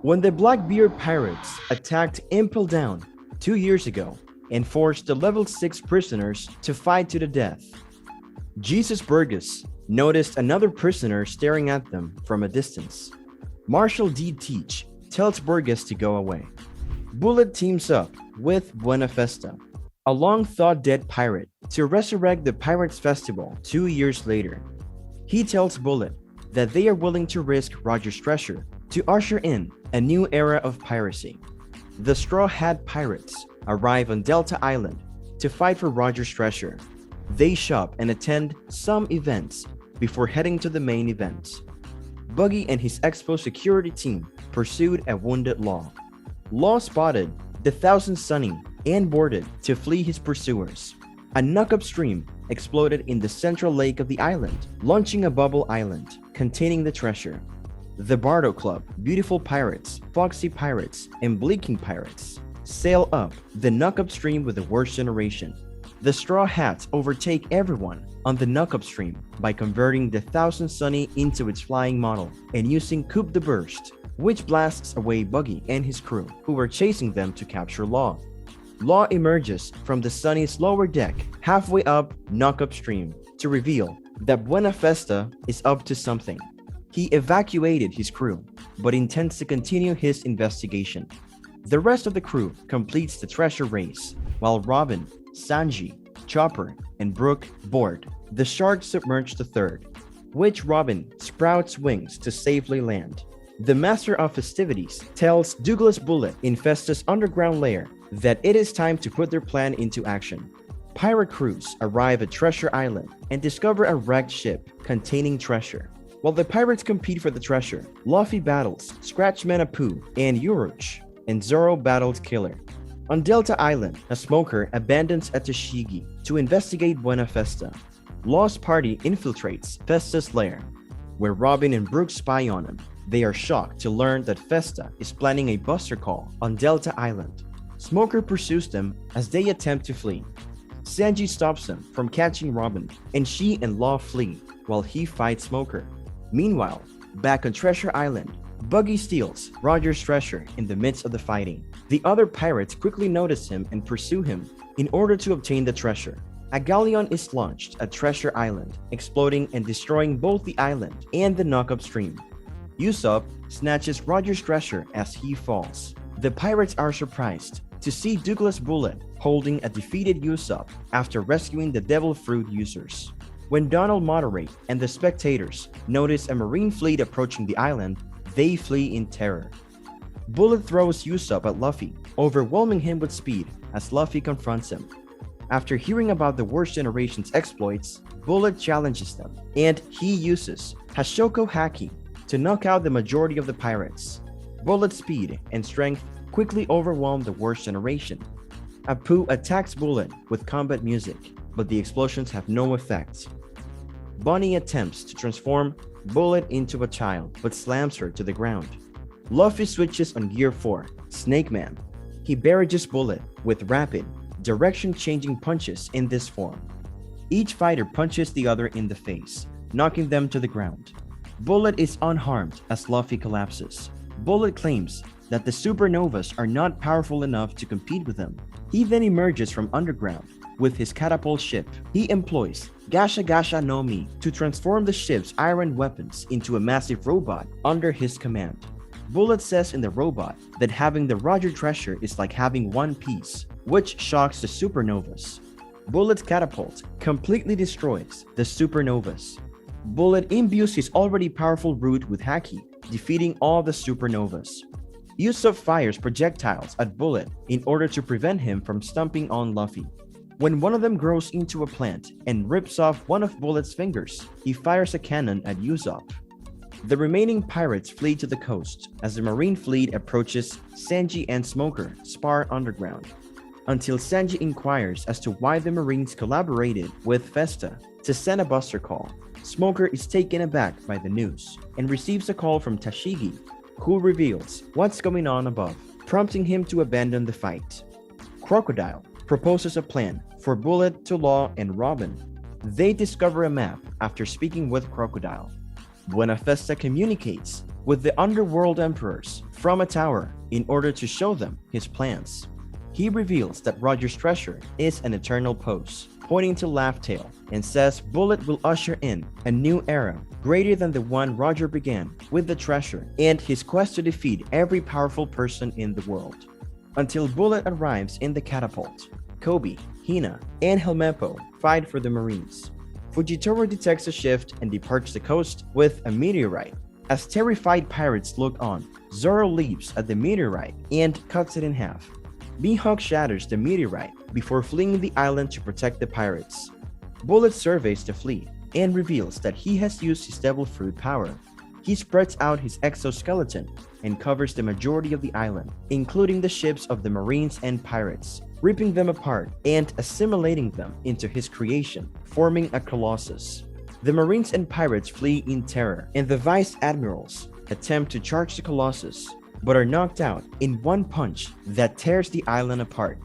When the Blackbeard pirates attacked Impel Down 2 years ago and forced the level 6 prisoners to fight to the death, Jesus Burgess noticed another prisoner staring at them from a distance. Marshal D. Teach tells Burgess to go away. Bullet teams up with Buena Festa, a long thought dead pirate, to resurrect the Pirates Festival 2 years later. He tells Bullet that they are willing to risk Roger's treasure to usher in a new era of piracy. The Straw Hat Pirates arrive on Delta Island to fight for Roger's treasure. They shop and attend some events before heading to the main event. Buggy and his Expo security team pursued a wounded Law. Law spotted the Thousand Sunny and boarded to flee his pursuers. A knock-up stream exploded in the central lake of the island, launching a bubble island containing the treasure. The Bardo Club, Beautiful Pirates, Foxy Pirates, and Blinking Pirates sail up the knock-up stream with the worst generation. The Straw Hats overtake everyone on the knock-up stream by converting the Thousand Sunny into its flying model and using Coup de Burst, which blasts away Buggy and his crew, who were chasing them to capture Law. Law emerges from the Sunny's lower deck halfway up knock-up stream to reveal that Buena Festa is up to something. He evacuated his crew, but intends to continue his investigation. The rest of the crew completes the treasure race, while Robin, Sanji, Chopper, and Brook board the Shark Submerged III, which Robin sprouts wings to safely land. The Master of Festivities tells Douglas Bullet in Festa's underground lair that it is time to put their plan into action. Pirate crews arrive at Treasure Island and discover a wrecked ship containing treasure. While the pirates compete for the treasure, Luffy battles Scratchman Apu and Uruch, and Zoro battles Killer. On Delta Island, a smoker abandons a Tashigi to investigate Buena Festa. Law's party infiltrates Festa's lair, where Robin and Brook spy on him. They are shocked to learn that Festa is planning a buster call on Delta Island. Smoker pursues them as they attempt to flee. Sanji stops them from catching Robin, and she and Law flee while he fights Smoker. Meanwhile, back on Treasure Island, Buggy steals Roger's treasure in the midst of the fighting. The other pirates quickly notice him and pursue him in order to obtain the treasure. A galleon is launched at Treasure Island, exploding and destroying both the island and the knock-up stream. Usopp snatches Roger's treasure as he falls. The pirates are surprised to see Douglas Bullet holding a defeated Usopp after rescuing the Devil Fruit users. When Donald Moderate and the spectators notice a marine fleet approaching the island, they flee in terror. Bullet throws Usopp at Luffy, overwhelming him with speed as Luffy confronts him. After hearing about the Worst Generation's exploits, Bullet challenges them, and he uses Hashoko Haki to knock out the majority of the pirates. Bullet's speed and strength quickly overwhelm the Worst Generation. Apu attacks Bullet with combat music, but the explosions have no effect. Bonnie attempts to transform Bullet into a child, but slams her to the ground. Luffy switches on Gear 4, Snake Man. He barrages Bullet with rapid, direction-changing punches in this form. Each fighter punches the other in the face, knocking them to the ground. Bullet is unharmed as Luffy collapses. Bullet claims that the supernovas are not powerful enough to compete with him. He then emerges from underground with his catapult ship. He employs Gasha Gasha no Mi to transform the ship's iron weapons into a massive robot under his command. Bullet says in the robot that having the Roger treasure is like having One Piece, which shocks the supernovas. Bullet's catapult completely destroys the supernovas. Bullet imbues his already powerful root with Haki, defeating all the supernovas. Usopp fires projectiles at Bullet in order to prevent him from stomping on Luffy. When one of them grows into a plant and rips off one of Bullet's fingers, he fires a cannon at Usopp. The remaining pirates flee to the coast as the marine fleet approaches. Sanji and Smoker spar underground, until Sanji inquires as to why the marines collaborated with Festa to send a buster call. Smoker is taken aback by the news and receives a call from Tashigi, who reveals what's going on above, prompting him to abandon the fight. Crocodile proposes a plan for Bullet to Law and Robin. They discover a map after speaking with Crocodile. Buena Festa communicates with the Underworld Emperors from a tower in order to show them his plans. He reveals that Roger's treasure is an eternal pose, pointing to Laugh-Tale, and says Bullet will usher in a new era greater than the one Roger began with the treasure and his quest to defeat every powerful person in the world. Until Bullet arrives in the catapult, Koby, Hina, and Helmeppo fight for the Marines. Fujitora detects a shift and departs the coast with a meteorite. As terrified pirates look on, Zoro leaps at the meteorite and cuts it in half. Mihawk shatters the meteorite before fleeing the island to protect the pirates. Bullet surveys the fleet and reveals that he has used his Devil Fruit power. He spreads out his exoskeleton and covers the majority of the island, including the ships of the Marines and pirates, ripping them apart and assimilating them into his creation, forming a Colossus. The Marines and pirates flee in terror, and the Vice Admirals attempt to charge the Colossus, but are knocked out in one punch that tears the island apart.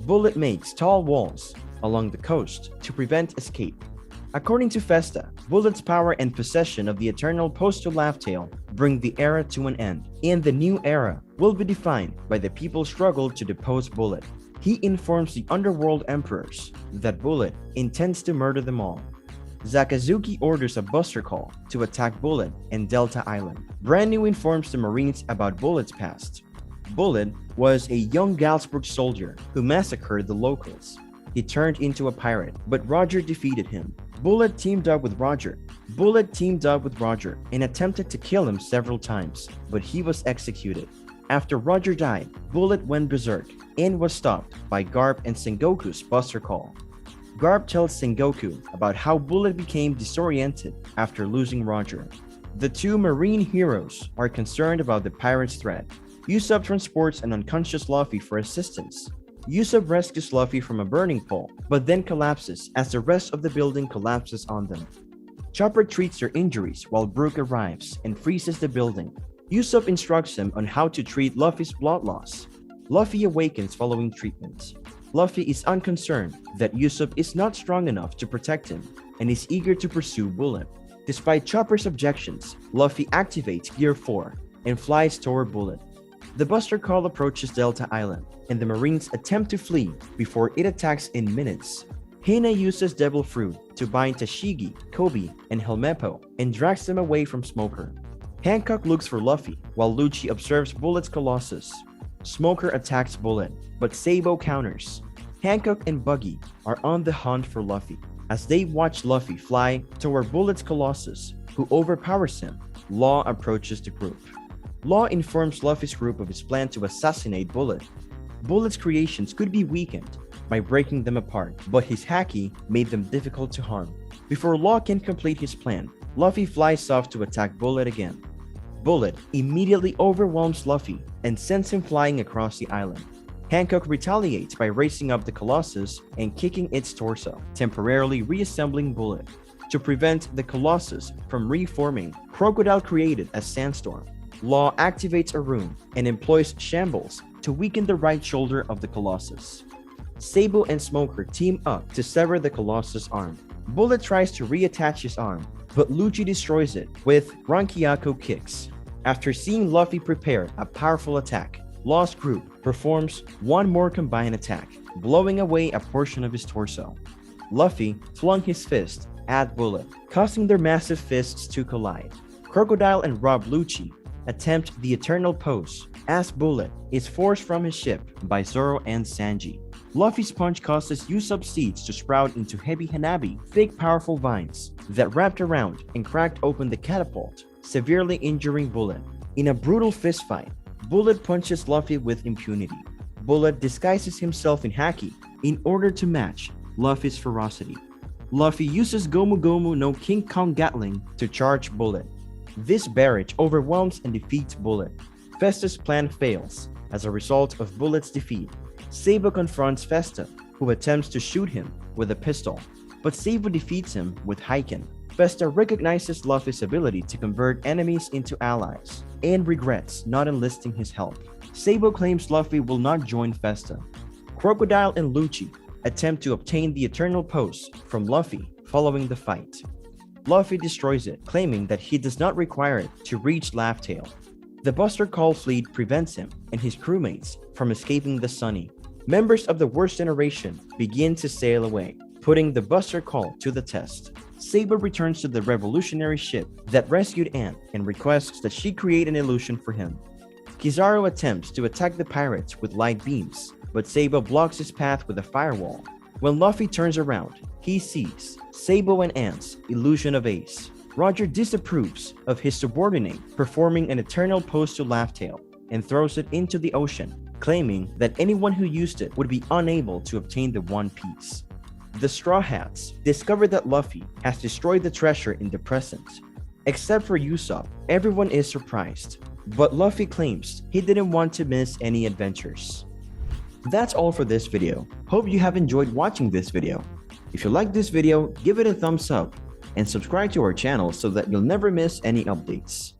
Bullet makes tall walls along the coast to prevent escape. According to Festa, Bullet's power and possession of the Eternal Pose to Laugh-Tale bring the era to an end, and the new era will be defined by the people's struggle to depose Bullet. He informs the Underworld Emperors that Bullet intends to murder them all. Sakazuki orders a buster call to attack Bullet and Delta Island. Brand New informs the Marines about Bullet's past. Bullet was a young Galsburg soldier who massacred the locals. He turned into a pirate, but Roger defeated him. Bullet teamed up with Roger and attempted to kill him several times, but he was executed. After Roger died, Bullet went berserk and was stopped by Garp and Sengoku's buster call. Garp tells Sengoku about how Bullet became disoriented after losing Roger. The two marine heroes are concerned about the pirates' threat. Usopp transports an unconscious Luffy for assistance. Usopp rescues Luffy from a burning pole, but then collapses as the rest of the building collapses on them. Chopper treats their injuries while Brook arrives and freezes the building. Usopp instructs him on how to treat Luffy's blood loss. Luffy awakens following treatment. Luffy is unconcerned that Usopp is not strong enough to protect him and is eager to pursue Bullet. Despite Chopper's objections, Luffy activates Gear 4 and flies toward Bullet. The buster call approaches Delta Island, and the Marines attempt to flee before it attacks in minutes. Hina uses Devil Fruit to bind Tashigi, Koby, and Helmeppo and drags them away from Smoker. Hancock looks for Luffy, while Lucci observes Bullet's Colossus. Smoker attacks Bullet, but Sabo counters. Hancock and Buggy are on the hunt for Luffy. As they watch Luffy fly toward Bullet's Colossus, who overpowers him, Law approaches the group. Law informs Luffy's group of his plan to assassinate Bullet. Bullet's creations could be weakened by breaking them apart, but his haki made them difficult to harm. Before Law can complete his plan, Luffy flies off to attack Bullet again. Bullet immediately overwhelms Luffy and sends him flying across the island. Hancock retaliates by racing up the Colossus and kicking its torso, temporarily reassembling Bullet. To prevent the Colossus from reforming, Crocodile created a sandstorm. Law activates a rune and employs Shambles to weaken the right shoulder of the Colossus. Sabo and Smoker team up to sever the Colossus' arm. Bullet tries to reattach his arm, but Lucci destroys it with Rankiako kicks. After seeing Luffy prepare a powerful attack, Law's group performs one more combined attack, blowing away a portion of his torso. Luffy flung his fist at Bullet, causing their massive fists to collide. Crocodile and Rob Lucci attempt the Eternal Pose as Bullet is forced from his ship by Zoro and Sanji. Luffy's punch causes Usopp seeds to sprout into Heavy Hanabi, thick powerful vines that wrapped around and cracked open the catapult, severely injuring Bullet. In a brutal fistfight, Bullet punches Luffy with impunity. Bullet disguises himself in haki in order to match Luffy's ferocity. Luffy uses Gomu Gomu no King Kong Gatling to charge Bullet. This barrage overwhelms and defeats Bullet. Festa's plan fails as a result of Bullet's defeat. Sabo confronts Festa, who attempts to shoot him with a pistol, but Sabo defeats him with Heiken. Festa recognizes Luffy's ability to convert enemies into allies and regrets not enlisting his help. Sabo claims Luffy will not join Festa. Crocodile and Lucci attempt to obtain the Eternal Pose from Luffy following the fight. Luffy destroys it, claiming that he does not require it to reach Laugh Tale. The Buster Call fleet prevents him and his crewmates from escaping the Sunny. Members of the Worst Generation begin to sail away, putting the Buster Call to the test. Sabo returns to the revolutionary ship that rescued Anne and requests that she create an illusion for him. Kizaru attempts to attack the pirates with light beams, but Sabo blocks his path with a firewall. When Luffy turns around, he sees Sabo and Anne's illusion of Ace. Roger disapproves of his subordinate performing an eternal pose to Laugh Tale and throws it into the ocean, claiming that anyone who used it would be unable to obtain the One Piece. The Straw Hats discover that Luffy has destroyed the treasure in the present. Except for Usopp, everyone is surprised, but Luffy claims he didn't want to miss any adventures. That's all for this video. Hope you have enjoyed watching this video. If you like this video, give it a thumbs up and subscribe to our channel so that you'll never miss any updates.